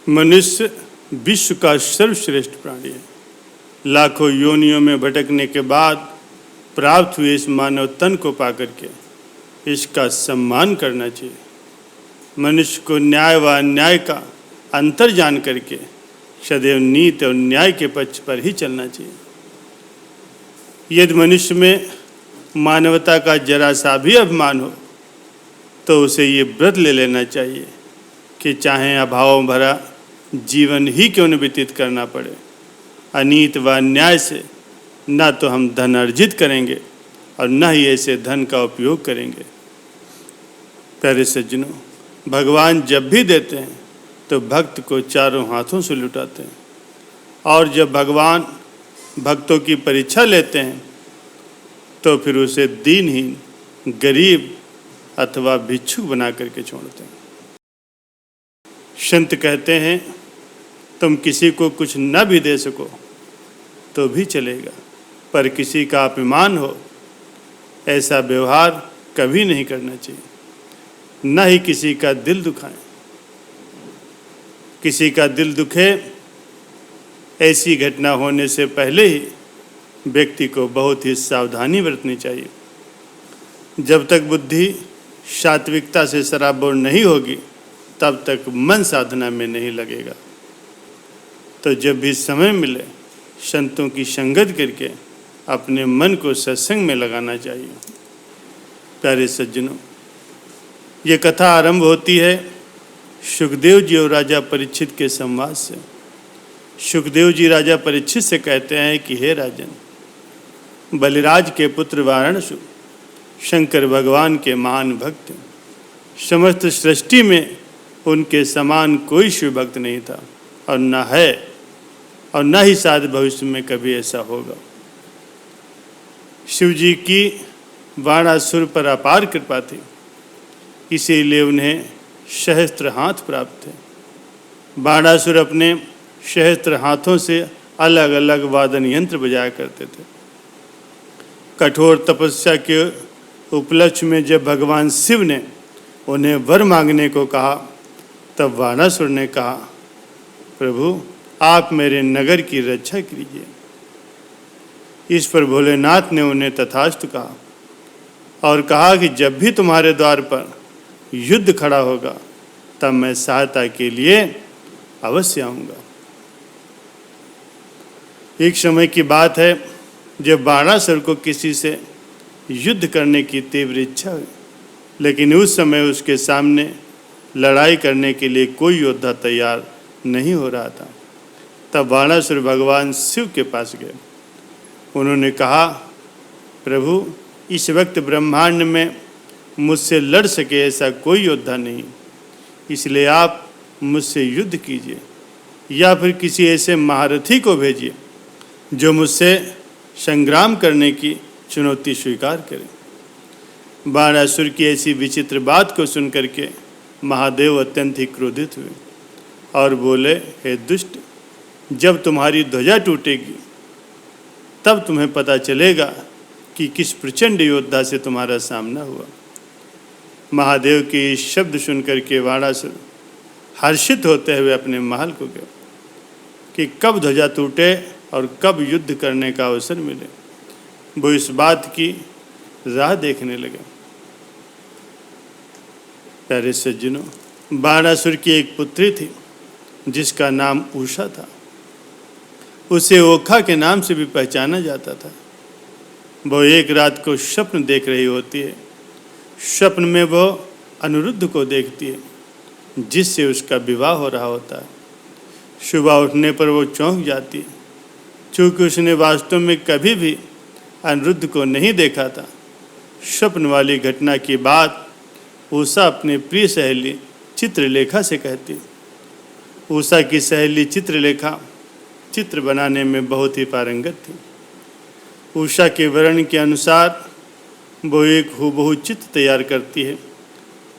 मनुष्य विश्व का सर्वश्रेष्ठ प्राणी है। लाखों योनियों में भटकने के बाद प्राप्त हुए इस मानव तन को पाकर के इसका सम्मान करना चाहिए। मनुष्य को न्याय व अन्याय का अंतर जान करके सदैव नीति और न्याय के पक्ष पर ही चलना चाहिए। यदि मनुष्य में मानवता का जरा सा भी अभिमान हो तो उसे ये व्रत ले लेना चाहिए कि चाहे अभाव भरा जीवन ही क्यों न व्यतीत करना पड़े, अनीत व अन्याय से न तो हम धन अर्जित करेंगे और न ही ऐसे धन का उपयोग करेंगे। प्यारे सज्जनों, भगवान जब भी देते हैं तो भक्त को चारों हाथों से लुटाते हैं, और जब भगवान भक्तों की परीक्षा लेते हैं तो फिर उसे दीनहीन, गरीब अथवा भिक्षुक बना करके छोड़ते हैं। संत कहते हैं, तुम किसी को कुछ न भी दे सको तो भी चलेगा, पर किसी का अपमान हो ऐसा व्यवहार कभी नहीं करना चाहिए, न ही किसी का दिल दुखाएं। किसी का दिल दुखे ऐसी घटना होने से पहले ही व्यक्ति को बहुत ही सावधानी बरतनी चाहिए। जब तक बुद्धि सात्विकता से सराबोर नहीं होगी तब तक मन साधना में नहीं लगेगा। तो जब भी समय मिले संतों की संगत करके अपने मन को सत्संग में लगाना चाहिए। प्यारे सज्जनों, ये कथा आरंभ होती है सुखदेव जी और राजा परीक्षित के संवाद से। सुखदेव जी राजा परीक्षित से कहते हैं कि हे राजन, बलिराज के पुत्र वाराणसी शंकर भगवान के महान भक्त हैं। समस्त सृष्टि में उनके समान कोई शिव भक्त नहीं था और न है, और न ही शायद भविष्य में कभी ऐसा होगा। शिव जी की वाणासुर पर अपार कृपा थी, इसीलिए उन्हें सहस्त्र हाथ प्राप्त थे। बाणासुर अपने सहस्त्र हाथों से अलग अलग वादन यंत्र बजाया करते थे। कठोर तपस्या के उपलक्ष्य में जब भगवान शिव ने उन्हें वर मांगने को कहा तब बाणासुर ने कहा, प्रभु आप मेरे नगर की रक्षा कीजिए। इस पर भोलेनाथ ने उन्हें तथास्तु कहा और कहा कि जब भी तुम्हारे द्वार पर युद्ध खड़ा होगा तब मैं सहायता के लिए अवश्य आऊँगा। एक समय की बात है जब बाणासुर को किसी से युद्ध करने की तीव्र इच्छा हुई, लेकिन उस समय उसके सामने लड़ाई करने के लिए कोई योद्धा तैयार नहीं हो रहा था। तब बाणासुर भगवान शिव के पास गए। उन्होंने कहा, प्रभु इस वक्त ब्रह्मांड में मुझसे लड़ सके ऐसा कोई योद्धा नहीं, इसलिए आप मुझसे युद्ध कीजिए या फिर किसी ऐसे महारथी को भेजिए जो मुझसे संग्राम करने की चुनौती स्वीकार करे। बाणासुर की ऐसी विचित्र बात को सुनकर के महादेव अत्यंत ही क्रोधित हुए और बोले, हे दुष्ट, जब तुम्हारी ध्वजा टूटेगी तब तुम्हें पता चलेगा कि किस प्रचंड योद्धा से तुम्हारा सामना हुआ। महादेव के शब्द सुनकर के बाणासुर हर्षित होते हुए अपने महल को गए कि कब ध्वजा टूटे और कब युद्ध करने का अवसर मिले। वो इस बात की राह देखने लगे। प्यारे सज्जनों, बाणासुर की एक पुत्री थी जिसका नाम उषा था। उसे ओखा के नाम से भी पहचाना जाता था। वो एक रात को स्वप्न देख रही होती है। स्वप्न में वो अनिरुद्ध को देखती है जिससे उसका विवाह हो रहा होता है। सुबह उठने पर वो चौंक जाती है, चूँकि उसने वास्तव में कभी भी अनिरुद्ध को नहीं देखा था। स्वप्न वाली घटना की बात उषा अपनी प्रिय सहेली चित्रलेखा से कहती। उषा की सहेली चित्रलेखा चित्र बनाने में बहुत ही पारंगत थी। उषा के वर्णन के अनुसार वो एक हूबहू चित्र तैयार करती है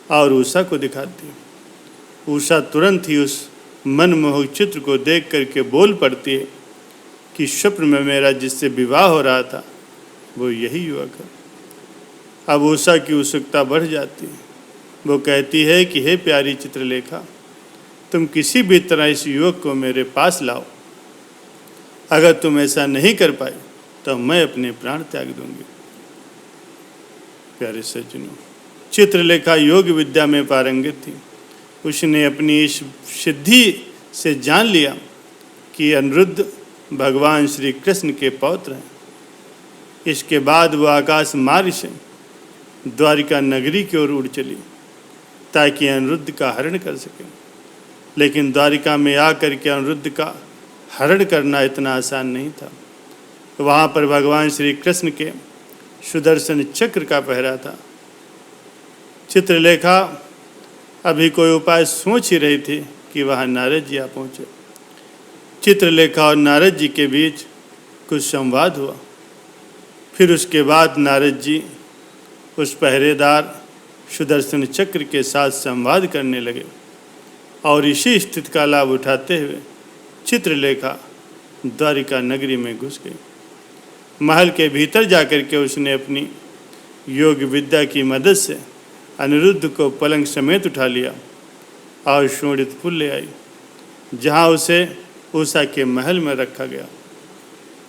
और उषा को दिखाती है। उषा तुरंत ही उस मनमोहक चित्र को देख करके बोल पड़ती है कि स्वप्न में मेरा जिससे विवाह हो रहा था वो यही युवक है। अब उषा की उत्सुकता बढ़ जाती है। वो कहती है कि हे प्यारी चित्रलेखा, तुम किसी भी तरह इस युवक को मेरे पास लाओ। अगर तुम ऐसा नहीं कर पाए तो मैं अपने प्राण त्याग दूंगी। प्यारे सज्जनों, चित्रलेखा योग विद्या में पारंगत थी। उसने अपनी इस सिद्धि से जान लिया कि अनिरुद्ध भगवान श्री कृष्ण के पौत्र हैं। इसके बाद वह आकाश मार्ग से द्वारिका नगरी की ओर उड़ चली ताकि अनिरुद्ध का हरण कर सके। लेकिन द्वारिका में आकर के अनिरुद्ध का हरण करना इतना आसान नहीं था। वहाँ पर भगवान श्री कृष्ण के सुदर्शन चक्र का पहरा था। चित्रलेखा अभी कोई उपाय सोच ही रही थी कि वहाँ नारद जी आ पहुँचे। चित्रलेखा और नारद जी के बीच कुछ संवाद हुआ। फिर उसके बाद नारद जी उस पहरेदार सुदर्शन चक्र के साथ संवाद करने लगे और इसी स्थिति का लाभ उठाते हुए चित्रलेखा द्वारिका नगरी में घुस गई। महल के भीतर जाकर के उसने अपनी योग विद्या की मदद से अनिरुद्ध को पलंग समेत उठा लिया और शोणितपुर ले आई, जहाँ उसे उषा के महल में रखा गया।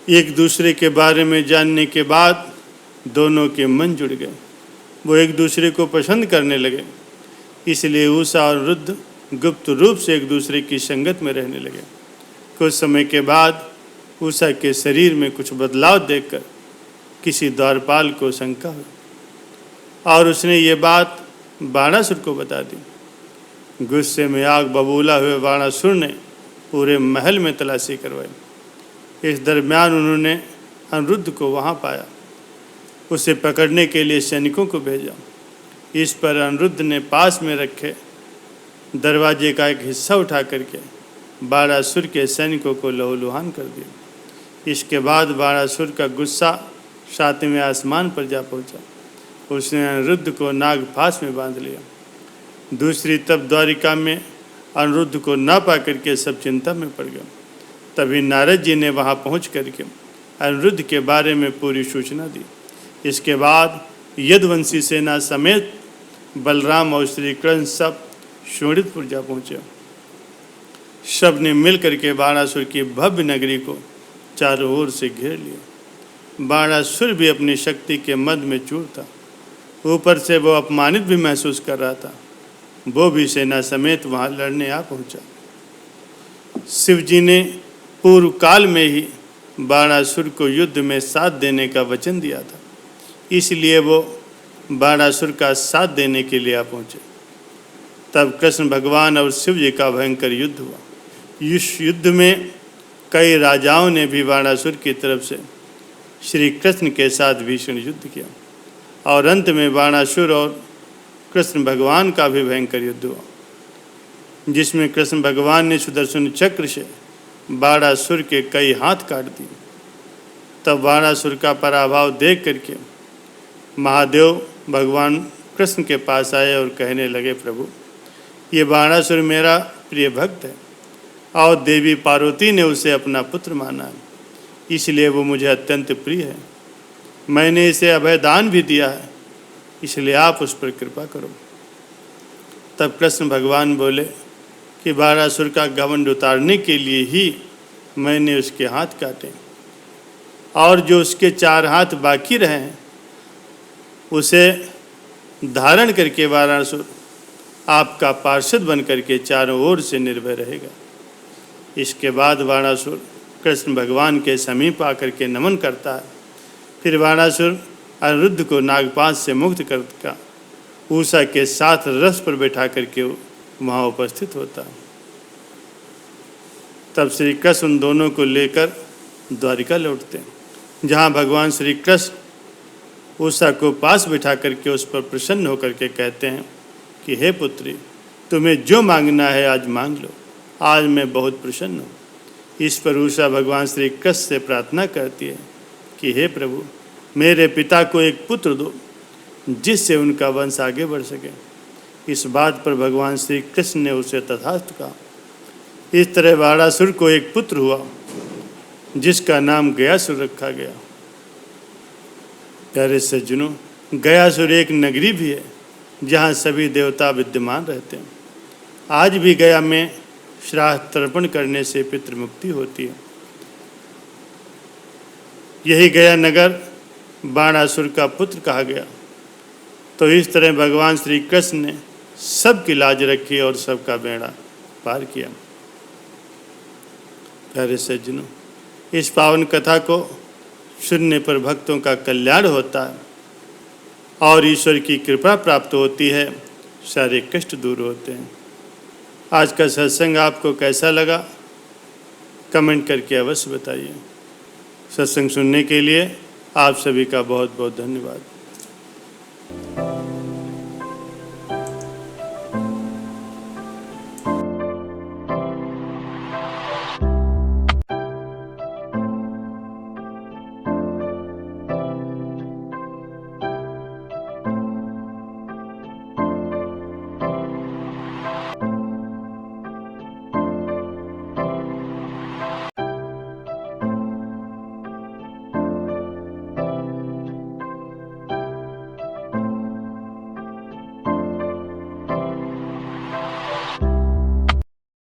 एक दूसरे के बारे में जानने के बाद दोनों के मन जुड़ गए। वो एक दूसरे को पसंद करने लगे। इसलिए उषा और रुद्र गुप्त रूप से एक दूसरे की संगत में रहने लगे। कुछ समय के बाद उषा के शरीर में कुछ बदलाव देखकर किसी द्वारपाल को शंका हुई और उसने ये बात बाणासुर को बता दी। गुस्से में आग बबूला हुए बाणासुर ने पूरे महल में तलाशी करवाई। इस दरमियान उन्होंने अनिरुद्ध को वहाँ पाया। उसे पकड़ने के लिए सैनिकों को भेजा। इस पर अनिरुद्ध ने पास में रखे दरवाजे का एक हिस्सा उठा करके बाणासुर के सैनिकों को लहूलुहान कर दिया। इसके बाद बाणासुर का गुस्सा 7वें आसमान पर जा पहुंचा। उसने अनिरुद्ध को नागफास में बांध लिया। दूसरी तरफ द्वारिका में अनिरुद्ध को न पा करके सब चिंता में पड़ गए। तभी नारद जी ने वहां पहुंच करके अनिरुद्ध के बारे में पूरी सूचना दी। इसके बाद यदुवंशी सेना समेत बलराम और श्री कृष्ण सब शोणितपुर जा पहुँचे। सब ने मिल करके बाणासुर की भव्य नगरी को चारों ओर से घेर लिया। बाणासुर भी अपनी शक्ति के मद में चूर था। ऊपर से वो अपमानित भी महसूस कर रहा था। वो भी सेना समेत वहाँ लड़ने आ पहुँचा। शिव जी ने पूर्व काल में ही बाणासुर को युद्ध में साथ देने का वचन दिया था। इसलिए वो बाणासुर का साथ देने के लिए आ पहुँचे। तब कृष्ण भगवान और शिव जी का भयंकर युद्ध हुआ। इस युद्ध में कई राजाओं ने भी बाणासुर की तरफ से श्री कृष्ण के साथ भीषण युद्ध किया और अंत में बाणासुर और कृष्ण भगवान का भी भयंकर युद्ध हुआ, जिसमें कृष्ण भगवान ने सुदर्शन चक्र से बाणासुर के कई हाथ काट दिए। तब बाणासुर का पराभव देख करके महादेव भगवान कृष्ण के पास आए और कहने लगे, प्रभु ये बाणासुर मेरा प्रिय भक्त है और देवी पार्वती ने उसे अपना पुत्र माना है, इसलिए वो मुझे अत्यंत प्रिय है। मैंने इसे अभयदान भी दिया है, इसलिए आप उस पर कृपा करो। तब कृष्ण भगवान बोले कि बाणासुर का घमंड उतारने के लिए ही मैंने उसके हाथ काटे और जो उसके 4 हाथ बाकी रहे हैं उसे धारण करके बाणासुर आपका पार्षद बन करके चारों ओर से निर्भय रहेगा। इसके बाद बाणासुर कृष्ण भगवान के समीप आकर के नमन करता है। फिर बाणासुर अनिरुद्ध को नागपाश से मुक्त करके उषा के साथ रथ पर बैठा करके वहाँ उपस्थित होता है। तब श्री कृष्ण उन दोनों को लेकर द्वारिका लौटते हैं, जहाँ भगवान श्री कृष्ण उषा को पास बैठा करके उस पर प्रसन्न होकर के कहते हैं कि हे पुत्री, तुम्हें जो मांगना है आज मांग लो, आज मैं बहुत प्रसन्न हूँ। इस पर उषा भगवान श्री कृष्ण से प्रार्थना करती है कि हे प्रभु, मेरे पिता को एक पुत्र दो जिससे उनका वंश आगे बढ़ सके। इस बात पर भगवान श्री कृष्ण ने उसे तथास्तु कहा। इस तरह बाणासुर को एक पुत्र हुआ जिसका नाम गयासुर रखा गया। प्यारे सज्जनों, गयासुर एक नगरी भी है जहाँ सभी देवता विद्यमान रहते हैं। आज भी गया में श्राद्ध तर्पण करने से पितृमुक्ति होती है। यही गया नगर बाणासुर का पुत्र कहा गया। तो इस तरह भगवान श्री कृष्ण ने सबकी लाज रखी और सबका बेड़ा पार किया। प्यारे सज्जनों, इस पावन कथा को सुनने पर भक्तों का कल्याण होता है और ईश्वर की कृपा प्राप्त होती है, सारे कष्ट दूर होते हैं। आज का सत्संग आपको कैसा लगा कमेंट करके अवश्य बताइए। सत्संग सुनने के लिए आप सभी का बहुत बहुत धन्यवाद।